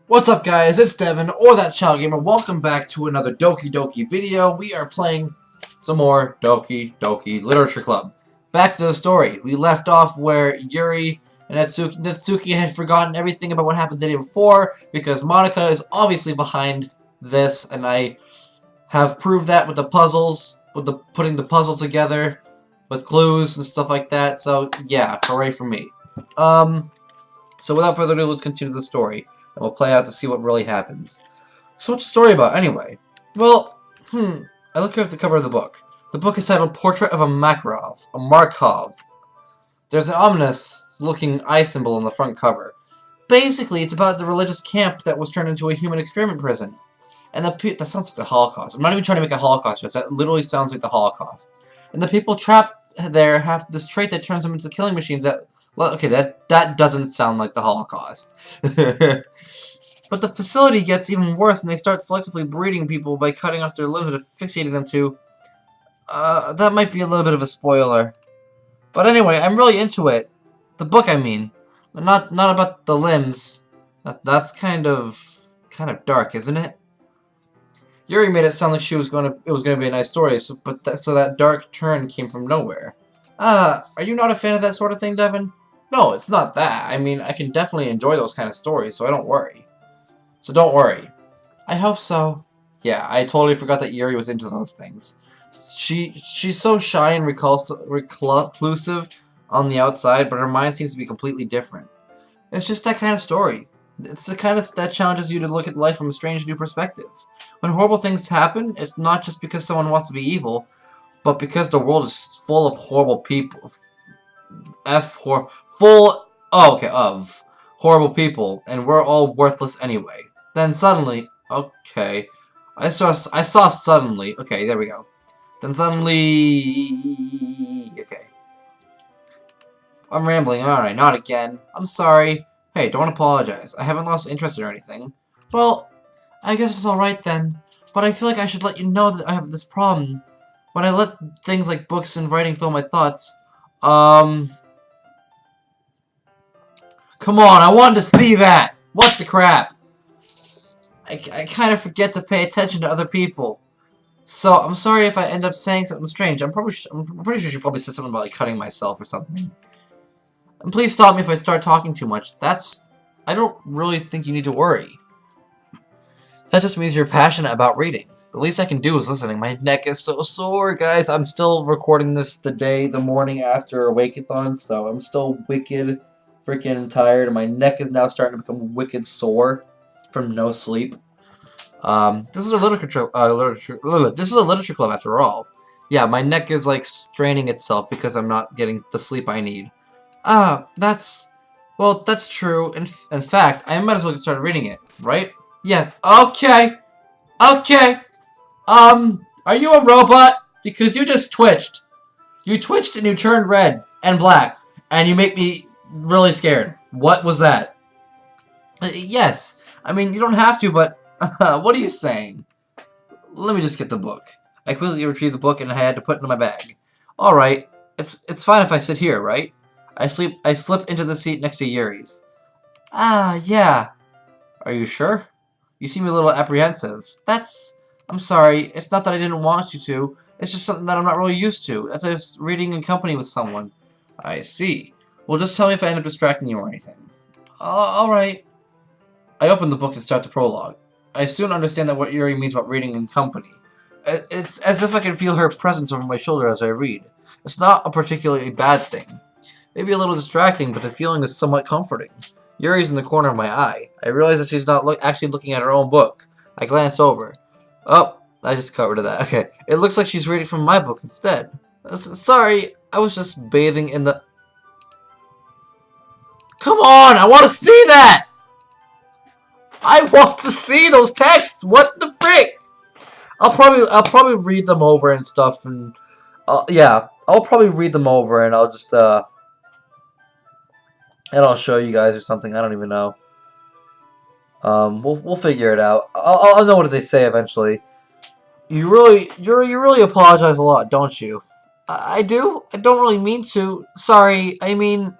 What's up, guys? It's Devin, or that Child Gamer. Welcome back to another Doki Doki video. We are playing some more Doki Doki Literature Club. Back to the story. We left off where Yuri and Natsuki had forgotten everything about what happened the day before, because Monica is obviously behind this, and I have proved that with the puzzles, with the putting the puzzle together, with clues and stuff like that. So, yeah, hooray for me. So without further ado, let's continue the story. And we'll play out to see what really happens. So what's the story about, anyway? Well, I look at the cover of the book. The book is titled Portrait of a Markov. There's an ominous-looking eye symbol on the front cover. Basically, it's about the religious camp that was turned into a human experiment prison. And that sounds like the Holocaust. I'm not even trying to make a Holocaust joke. That literally sounds like the Holocaust. And the people trapped there have this trait that turns them into killing machines that... Well, okay, that doesn't sound like the Holocaust. But the facility gets even worse, and they start selectively breeding people by cutting off their limbs and asphyxiating them to... that might be a little bit of a spoiler. But anyway, I'm really into it. The book, I mean. Not about the limbs. That's kind of dark, isn't it? Yuri made it sound like it was gonna be a nice story, so that dark turn came from nowhere. Are you not a fan of that sort of thing, Devin? No, it's not that. I mean, I can definitely enjoy those kind of stories, so don't worry. I hope so. Yeah, I totally forgot that Yuri was into those things. She's so shy and reclusive on the outside, but her mind seems to be completely different. It's just that kind of story. It's the kind of that challenges you to look at life from a strange new perspective. When horrible things happen, it's not just because someone wants to be evil, but because the world is full of horrible people. Of horrible people, and we're all worthless anyway. Then suddenly, okay, I saw suddenly, okay, there we go. Then suddenly, okay. I'm rambling, alright, not again. I'm sorry. Hey, don't apologize. I haven't lost interest or anything. Well, I guess it's alright then. But I feel like I should let you know that I have this problem. When I let things like books and writing fill my thoughts, come on, I wanted to see that! What the crap? I kind of forget to pay attention to other people. So, I'm sorry if I end up saying something strange. I'm pretty sure she probably said something about, like, cutting myself or something. And please stop me if I start talking too much. I don't really think you need to worry. That just means you're passionate about reading. The least I can do is listening. My neck is so sore, guys. I'm still recording this the morning after a Wake-a-thon, so I'm still wicked freaking tired, and my neck is now starting to become wicked sore from no sleep. This is a literature club after all. Yeah, my neck is like straining itself because I'm not getting the sleep I need. That's true. In fact, I might as well get started reading it, right? Yes. Okay. Are you a robot? Because you just twitched. You twitched and you turned red and black, and you make me really scared. What was that? Yes. I mean, you don't have to, but what are you saying? Let me just get the book. I quickly retrieved the book and I had to put it in my bag. Alright. It's fine if I sit here, right? I slip into the seat next to Yuri's. Yeah. Are you sure? You seem a little apprehensive. I'm sorry. It's not that I didn't want you to. It's just something that I'm not really used to. That's just reading in company with someone. I see. Well, just tell me if I end up distracting you or anything. Alright. I open the book and start the prologue. I soon understand that what Yuri means about reading in company. It's as if I can feel her presence over my shoulder as I read. It's not a particularly bad thing. Maybe a little distracting, but the feeling is somewhat comforting. Yuri's in the corner of my eye. I realize that she's not actually looking at her own book. I glance over. Oh, I just got rid of that. Okay. It looks like she's reading from my book instead. Sorry, I was just bathing in the... Come on! I want to see that! I want to see those texts! What the frick? I'll probably read them over and stuff, and... yeah, I'll probably read them over, and I'll just, and I'll show you guys or something. I don't even know. We'll figure it out. I'll know what they say eventually. You really apologize a lot, don't you? I do? I don't really mean to. Sorry, I mean...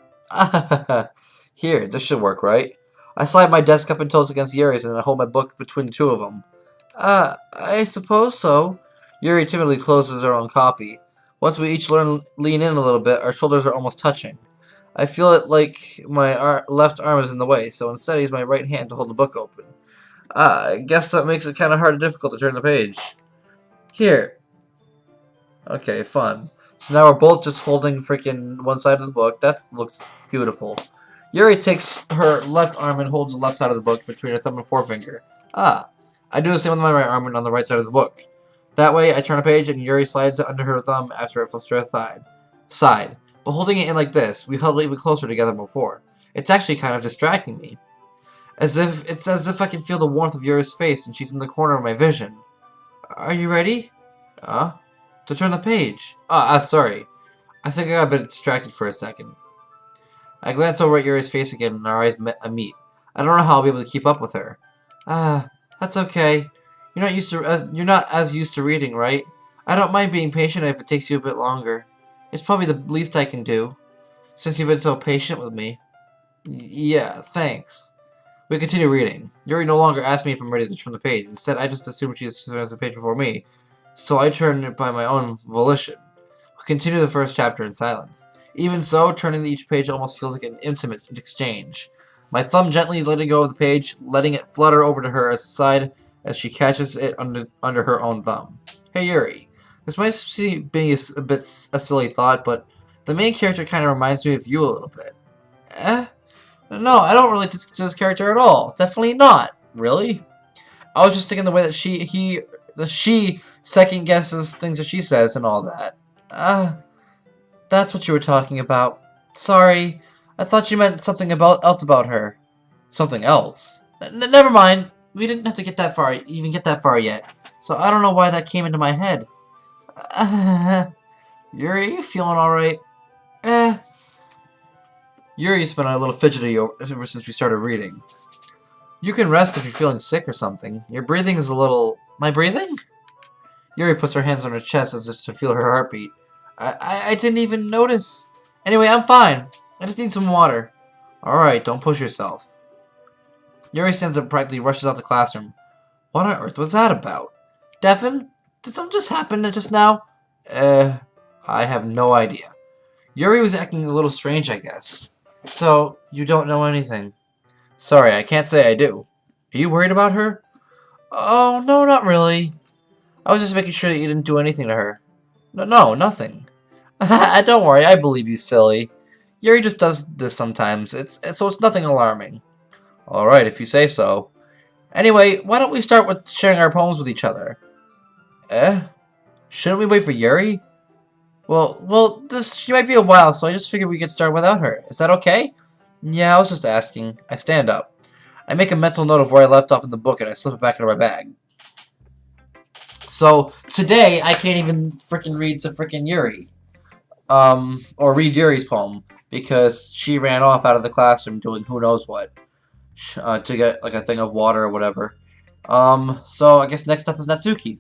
Here, this should work, right? I slide my desk up until it's against Yuri's, and I hold my book between the two of them. I suppose so. Yuri timidly closes her own copy. Once we each lean in a little bit, our shoulders are almost touching. I feel it like my left arm is in the way, so instead I use my right hand to hold the book open. I guess that makes it kind of hard and difficult to turn the page. Here. Okay, fun. So now we're both just holding freaking one side of the book. That looks beautiful. Yuri takes her left arm and holds the left side of the book between her thumb and forefinger. I do the same with my right arm and on the right side of the book. That way, I turn a page and Yuri slides it under her thumb after it flips to her side. But holding it in like this, we held it even closer together before. It's actually kind of distracting me. It's as if I can feel the warmth of Yuri's face and she's in the corner of my vision. Are you ready? To turn the page. Sorry. I think I got a bit distracted for a second. I glance over at Yuri's face again and our eyes meet. I don't know how I'll be able to keep up with her. That's okay. You're not as used to reading, right? I don't mind being patient if it takes you a bit longer. It's probably the least I can do, since you've been so patient with me. Yeah, thanks. We continue reading. Yuri no longer asks me if I'm ready to turn the page. Instead, I just assume she turns the page before me, so I turn it by my own volition. We continue the first chapter in silence. Even so, turning each page almost feels like an intimate exchange. My thumb gently letting go of the page, letting it flutter over to her side as she catches it under her own thumb. Hey Yuri, this might seem being a bit a silly thought, but the main character kind of reminds me of you a little bit. No, I don't really dislike this character at all. Definitely not. Really? I was just thinking the way that she second guesses things that she says and all that. That's what you were talking about. Sorry, I thought you meant something else about her. Something else? Never mind. We didn't have to get that far, yet. So I don't know why that came into my head. Yuri, you feeling alright? Yuri's been a little fidgety ever since we started reading. You can rest if you're feeling sick or something. Your breathing is a little... My breathing? Yuri puts her hands on her chest as if to feel her heartbeat. I didn't even notice. Anyway, I'm fine. I just need some water. Alright, don't push yourself. Yuri stands up and practically rushes out the classroom. What on earth was that about? Devin? Did something just happen just now? I have no idea. Yuri was acting a little strange, I guess. So, you don't know anything. Sorry, I can't say I do. Are you worried about her? Oh, no, not really. I was just making sure that you didn't do anything to her. No, nothing. Don't worry, I believe you, silly. Yuri just does this sometimes, so it's nothing alarming. Alright, if you say so. Anyway, why don't we start with sharing our poems with each other? Shouldn't we wait for Yuri? Well, she might be a while, so I just figured we could start without her. Is that okay? Yeah, I was just asking. I stand up. I make a mental note of where I left off in the book, and I slip it back into my bag. So, today, I can't even freaking read to freaking Yuri. Or read Yuri's poem, because she ran off out of the classroom doing who knows what. To get, like, a thing of water or whatever. So I guess next up is Natsuki.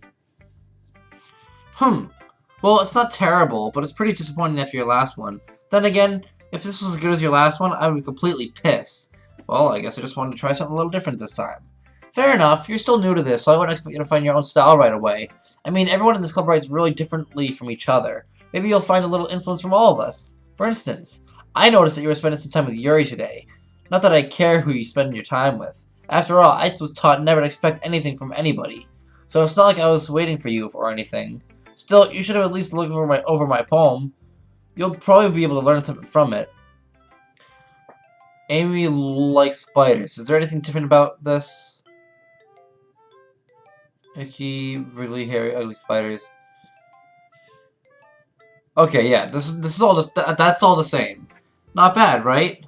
Well, it's not terrible, but it's pretty disappointing after your last one. Then again, if this was as good as your last one, I would be completely pissed. Well, I guess I just wanted to try something a little different this time. Fair enough, you're still new to this, so I wouldn't expect you to find your own style right away. I mean, everyone in this club writes really differently from each other. Maybe you'll find a little influence from all of us. For instance, I noticed that you were spending some time with Yuri today. Not that I care who you spend your time with. After all, I was taught never to expect anything from anybody. So it's not like I was waiting for you or anything. Still, you should have at least looked over my poem. You'll probably be able to learn something from it. Amy likes spiders. Is there anything different about this? Icky, wriggly, hairy, ugly spiders. Okay, yeah, this is all that's all the same. Not bad, right?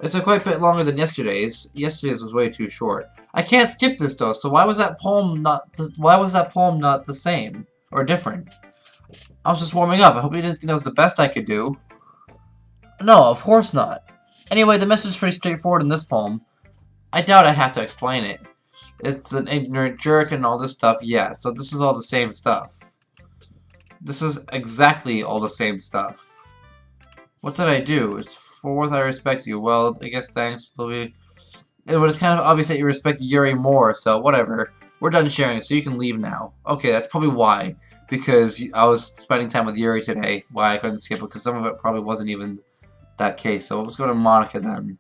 It's quite a bit longer than yesterday's. Yesterday's was way too short. I can't skip this though. So why was that poem not the same or different? I was just warming up. I hope you didn't think that was the best I could do. No, of course not. Anyway, the message is pretty straightforward in this poem. I doubt I have to explain it. It's an ignorant jerk and all this stuff. Yeah, so this is all the same stuff. This is exactly all the same stuff. What did I do? It's for what I respect you. Well, I guess thanks, Louis. It's kind of obvious that you respect Yuri more, so whatever. We're done sharing, so you can leave now. Okay, that's probably why. Because I was spending time with Yuri today. Why I couldn't skip it, because some of it probably wasn't even that case. So let's go to Monica then.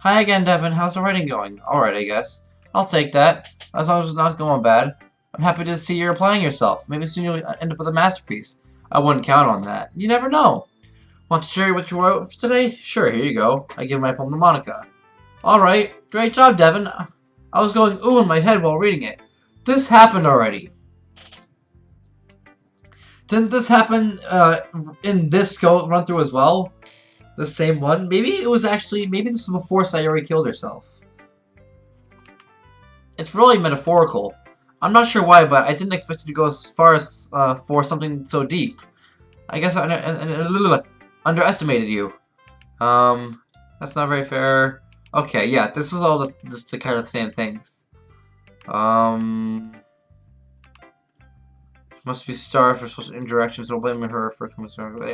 Hi again, Devin. How's the writing going? Alright, I guess. I'll take that. As long as it's not going bad. I'm happy to see you're applying yourself. Maybe soon you'll end up with a masterpiece. I wouldn't count on that. You never know. Want to share what you wrote for today? Sure, here you go. I give my poem to Monica. Alright, great job, Devin. I was going ooh in my head while reading it. This happened already. Didn't this happen in this run through as well? The same one? Maybe it was actually, maybe this was before Sayori killed herself. It's really metaphorical. I'm not sure why, but I didn't expect it to go as far as for something so deep. I guess I underestimated you. That's not very fair. Okay, yeah, this is all the kind of same things. Must be starved for social interactions, so blaming her for coming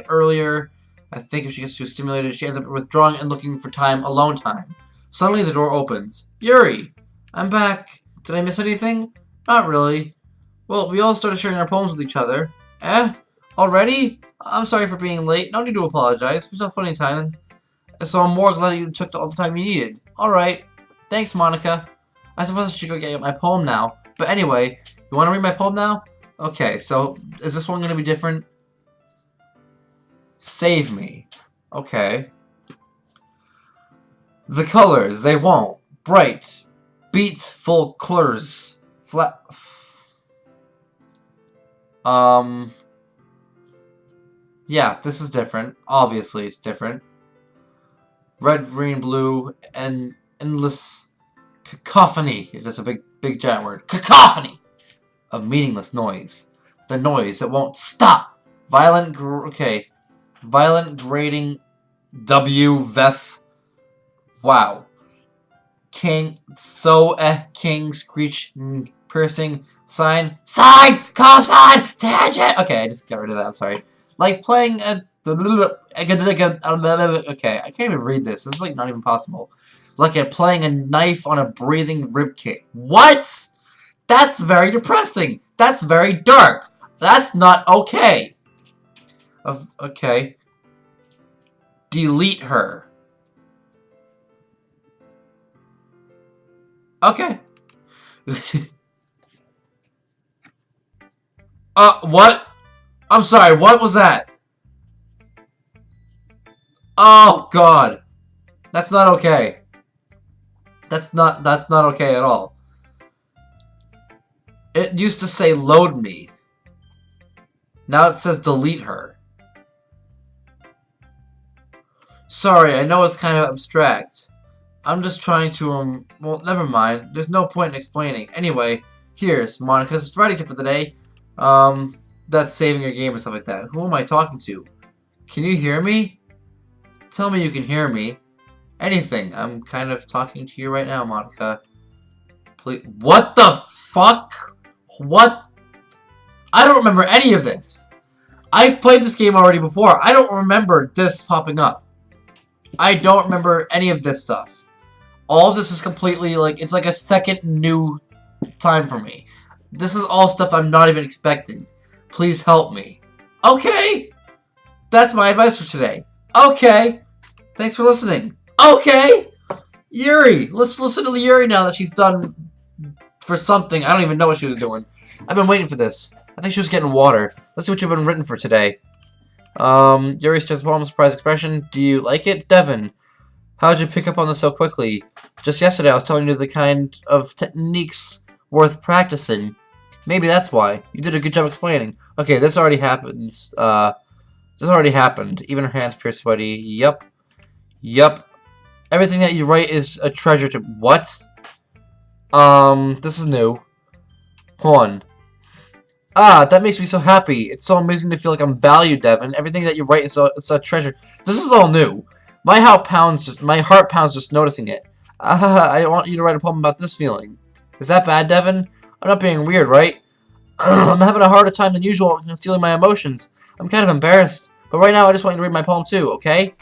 earlier. I think if she gets too stimulated, she ends up withdrawing and looking for time, alone time. Suddenly the door opens. Yuri! I'm back. Did I miss anything? Not really. Well, we all started sharing our poems with each other. Eh? Already? I'm sorry for being late. No need to apologize. We still have plenty of time. So I'm more glad you took all the time you needed. Alright. Thanks, Monica. I suppose I should go get my poem now. But anyway, you want to read my poem now? Okay, so is this one going to be different? Save me. Okay. The colors, they won't. Bright. Beats full colors. Flat. Yeah, this is different. Obviously, it's different. Red, green, blue, and endless cacophony. That's a big giant word. Cacophony of meaningless noise. The noise that won't stop. Violent, violent grating. Vef. Wow. King, king, screech, piercing, sine, cosine, tangent. Okay, I just got rid of that. I'm sorry. Like playing a. Okay, I can't even read this. This is like not even possible. Like playing a knife on a breathing ribcage. What? That's very depressing. That's very dark. That's not okay. Okay. Delete her. Okay. What? I'm sorry, what was that? Oh, God. That's not okay. That's not okay at all. It used to say load me. Now it says delete her. Sorry, I know it's kind of abstract. I'm just trying to, well, never mind. There's no point in explaining. Anyway, here's Monica's writing tip for the day. That's saving your game or stuff like that. Who am I talking to? Can you hear me? Tell me you can hear me. Anything. I'm kind of talking to you right now, Monica. Please. What the fuck? What? I don't remember any of this. I've played this game already before. I don't remember this popping up. I don't remember any of this stuff. All of this is completely like, it's like a second new time for me. This is all stuff I'm not even expecting. Please help me. Okay. That's my advice for today. Okay. Thanks for listening. Okay. Yuri. Let's listen to Yuri now that she's done for something. I don't even know what she was doing. I've been waiting for this. I think she was getting water. Let's see what you've been written for today. Yuri starts poem, surprise expression. Do you like it? Devin. How'd you pick up on this so quickly? Just yesterday I was telling you the kind of techniques worth practicing. Maybe that's why. You did a good job explaining. Okay, this already happens. This already happened. Even her hands appear sweaty. Yup. Yup. Everything that you write is a treasure to... What? This is new. Hold on. Ah, that makes me so happy. It's so amazing to feel like I'm valued, Devin. Everything that you write is a treasure. This is all new. My heart pounds just noticing it. I want you to write a poem about this feeling. Is that bad, Devin? I'm not being weird, right? I'm having a harder time than usual concealing my emotions. I'm kind of embarrassed. But right now, I just want you to read my poem too, okay?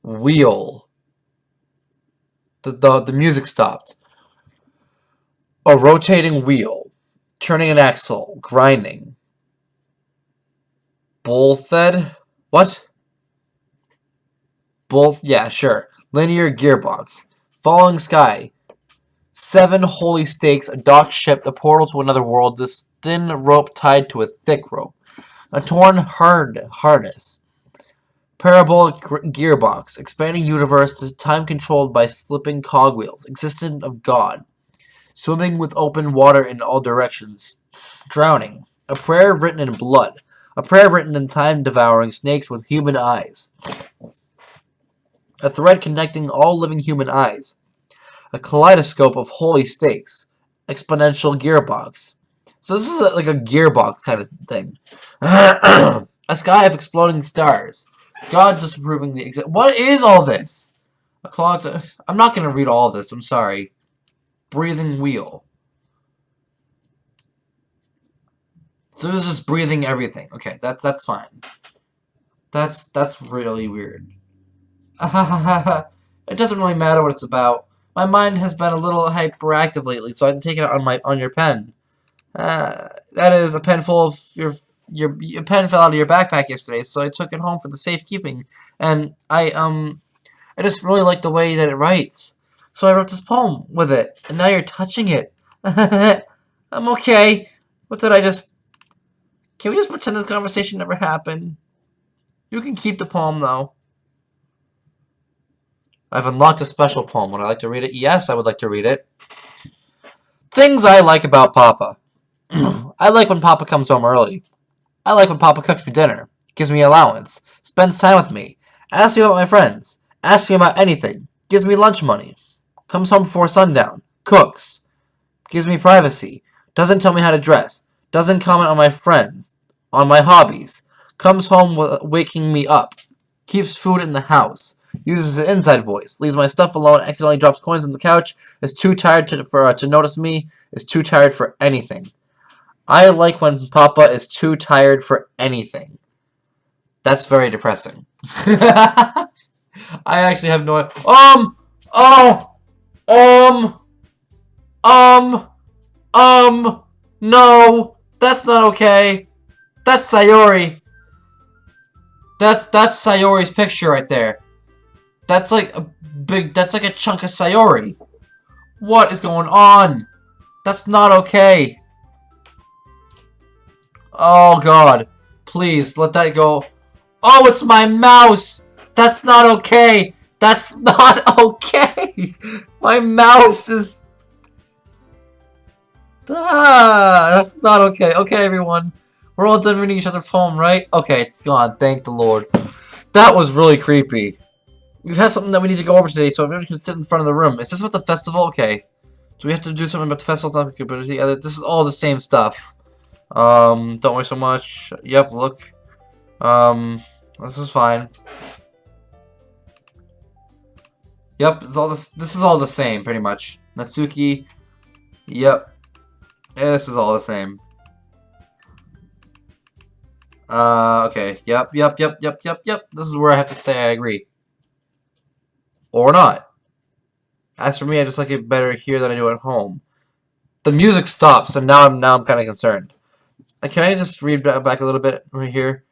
Wheel. The music stopped. A rotating wheel. Turning an axle. Grinding. Bullfed? What? Yeah, sure. Linear gearbox. Falling sky. 7 holy stakes, a docked ship, the portal to another world, this thin rope tied to a thick rope. A torn harness. Parabolic gearbox. Expanding universe to time controlled by slipping cogwheels. Existence of God. Swimming with open water in all directions. Drowning. A prayer written in blood. A prayer written in time-devouring snakes with human eyes. A thread connecting all living human eyes. A kaleidoscope of holy stakes. Exponential gearbox. So this is like a gearbox kind of thing. A sky of exploding stars. God disapproving the exit. What is all this? A clock. I'm not going to read all of this. I'm sorry. Breathing wheel. So this is just breathing everything. Okay, that's fine. That's really weird. It doesn't really matter what it's about. My mind has been a little hyperactive lately, so I can take it on your pen. That is a pen full of your pen fell out of your backpack yesterday, so I took it home for the safekeeping. And I just really like the way that it writes, so I wrote this poem with it. And now you're touching it. I'm okay. What did I just? Can we just pretend this conversation never happened? You can keep the poem though. I've unlocked a special poem. Would I like to read it? Yes, I would like to read it. Things I like about Papa. I like when Papa comes home early. I like when Papa cooks me dinner, gives me allowance, spends time with me, asks me about my friends, asks me about anything, gives me lunch money, comes home before sundown, cooks, gives me privacy, doesn't tell me how to dress, doesn't comment on my friends, on my hobbies, comes home waking me up, keeps food in the house, uses an inside voice, leaves my stuff alone, accidentally drops coins on the couch, is too tired to notice me, is too tired for anything. I like when Papa is too tired for anything. That's very depressing. I actually have no... No! That's not okay! That's Sayori! That's Sayori's picture right there. That's like a chunk of Sayori. What is going on? That's not okay. Oh god. Please, let that go. Oh, it's my mouse! That's not okay! That's not okay! My mouse is... that's not okay. Okay, everyone. We're all done reading each other's poem, right? Okay, it's gone. Thank the Lord. That was really creepy. We've had something that we need to go over today, so everyone can sit in front of the room. Is this about the festival? Okay. Do we have to do something about the festival? This is all the same stuff. Don't worry so much. Yep, look. This is fine. Yep, it's all this is all the same, pretty much. Natsuki. Yep. Yeah, this is all the same. Okay. Yep. This is where I have to say I agree. Or not. As for me, I just like it better here than I do at home. The music stops, and now I'm kind of concerned. Can I just read back a little bit right here?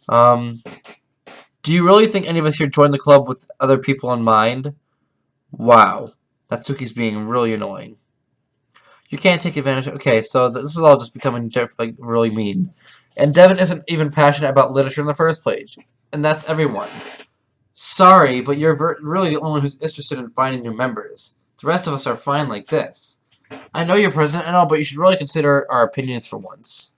Do you really think any of us here joined the club with other people in mind? Wow. Natsuki's being really annoying. You can't take advantage of... Okay, so this is all just becoming like really mean. And Devin isn't even passionate about literature in the first place. And that's everyone. Sorry, but you're really the only one who's interested in finding new members. The rest of us are fine like this. I know you're president and all, but you should really consider our opinions for once.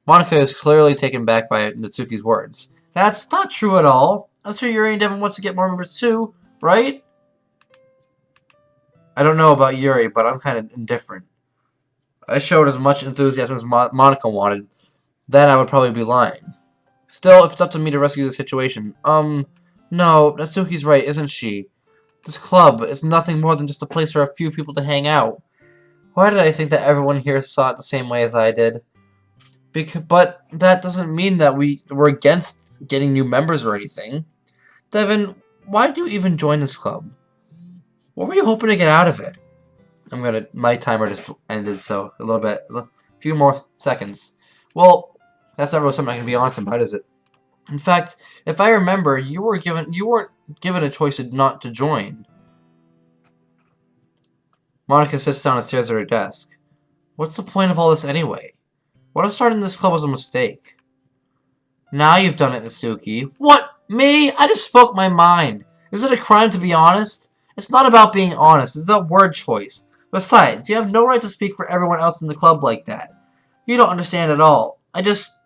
Monica is clearly taken back by Natsuki's words. That's not true at all. I'm sure Yuri and Devin wants to get more members too, right? I don't know about Yuri, but I'm kind of indifferent. I showed as much enthusiasm as Monica wanted. Then I would probably be lying. Still, if it's up to me to rescue the situation, no, Natsuki's right, isn't she? This club is nothing more than just a place for a few people to hang out. Why did I think that everyone here saw it the same way as I did? But that doesn't mean that we're against getting new members or anything. Devin, why did you even join this club? What were you hoping to get out of it? My timer just ended, so a few more seconds. Well, that's not really something I can be honest about, is it? In fact, if I remember, you weren't given a choice not to join. Monica sits down and stares at her desk. What's the point of all this anyway? What if starting this club was a mistake? Now you've done it, Natsuki. What? Me? I just spoke my mind. Is it a crime to be honest? It's not about being honest. It's about word choice. Besides, you have no right to speak for everyone else in the club like that. You don't understand at all. I just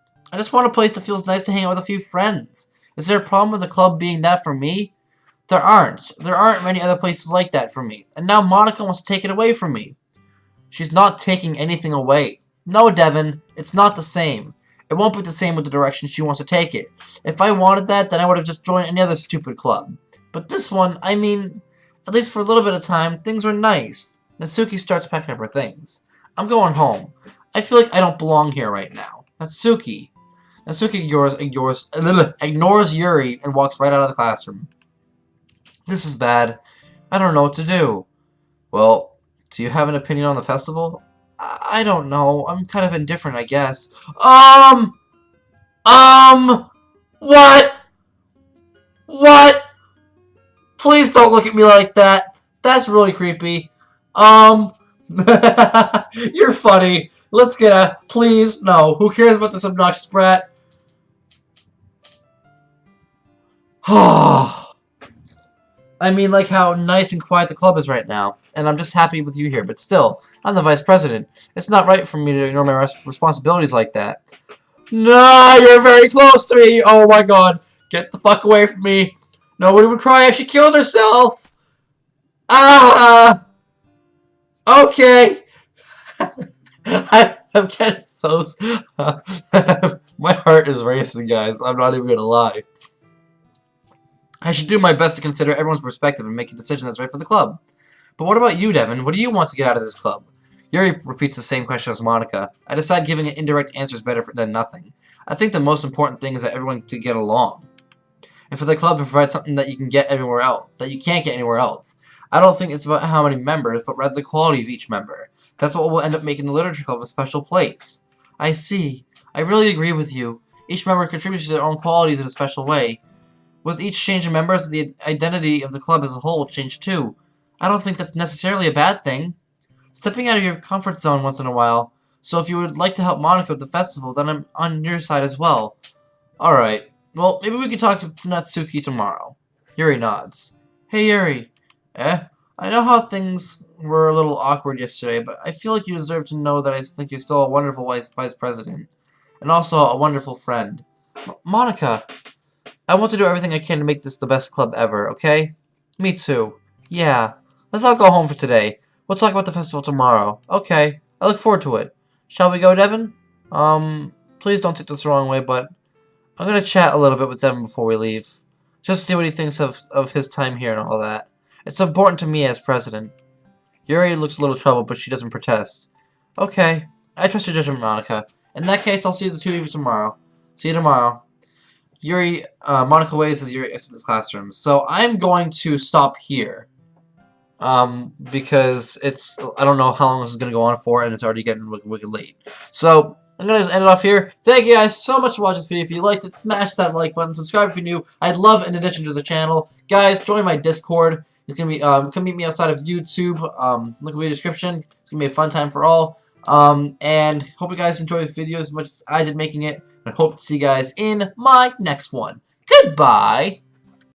want a place that feels nice to hang out with a few friends. Is there a problem with the club being that for me? There aren't. There aren't many other places like that for me. And now Monica wants to take it away from me. She's not taking anything away. No, Devin, it's not the same. It won't be the same with the direction she wants to take it. If I wanted that, then I would have just joined any other stupid club. But this one, I mean, at least for a little bit of time, things were nice. Natsuki starts packing up her things. I'm going home. I feel like I don't belong here right now. Natsuki. Natsuki ignores Yuri and walks right out of the classroom. This is bad. I don't know what to do. Well, do you have an opinion on the festival? I don't know. I'm kind of indifferent, I guess. What? What? Please don't look at me like that. That's really creepy. You're funny. Let's get a... Please, no. Who cares about this obnoxious brat? I mean, like how nice and quiet the club is right now. And I'm just happy with you here. But still, I'm the vice president. It's not right for me to ignore my responsibilities like that. No, you're very close to me. Oh my god. Get the fuck away from me. Nobody would cry if she killed herself. Ah! Okay. I'm getting so... my heart is racing, guys. I'm not even gonna lie. I should do my best to consider everyone's perspective and make a decision that's right for the club. But what about you, Devin? What do you want to get out of this club? Yuri repeats the same question as Monica. I decide giving an indirect answer is better than nothing. I think the most important thing is that everyone to get along. And for the club to provide something that you can get anywhere else, that you can't get anywhere else. I don't think it's about how many members, but rather the quality of each member. That's what will end up making the literature club a special place. I see. I really agree with you. Each member contributes to their own qualities in a special way. With each change in members, the identity of the club as a whole will change too. I don't think that's necessarily a bad thing. Stepping out of your comfort zone once in a while. So if you would like to help Monica with the festival, then I'm on your side as well. Alright. Well, maybe we can talk to Natsuki tomorrow. Yuri nods. Hey Yuri. I know how things were a little awkward yesterday, but I feel like you deserve to know that I think you're still a wonderful vice president. And also a wonderful friend. Monica. I want to do everything I can to make this the best club ever, okay? Me too. Yeah. Let's all go home for today. We'll talk about the festival tomorrow. Okay. I look forward to it. Shall we go, Devin? Please don't take this the wrong way, but I'm gonna chat a little bit with Devin before we leave. Just to see what he thinks of his time here and all that. It's important to me as president. Yuri looks a little troubled, but she doesn't protest. Okay. I trust your judgment, Monica. In that case, I'll see the two of you tomorrow. See you tomorrow. Monica waves as Yuri exits the classroom. So I'm going to stop here. Because I don't know how long this is going to go on for, and it's already getting wicked late. So, I'm going to end it off here. Thank you guys so much for watching this video. If you liked it, smash that like button. Subscribe if you're new. I'd love an addition to the channel. Guys, join my Discord. It's going to be, come meet me outside of YouTube. Look at the description. It's going to be a fun time for all. And hope you guys enjoyed this video as much as I did making it. I hope to see you guys in my next one. Goodbye!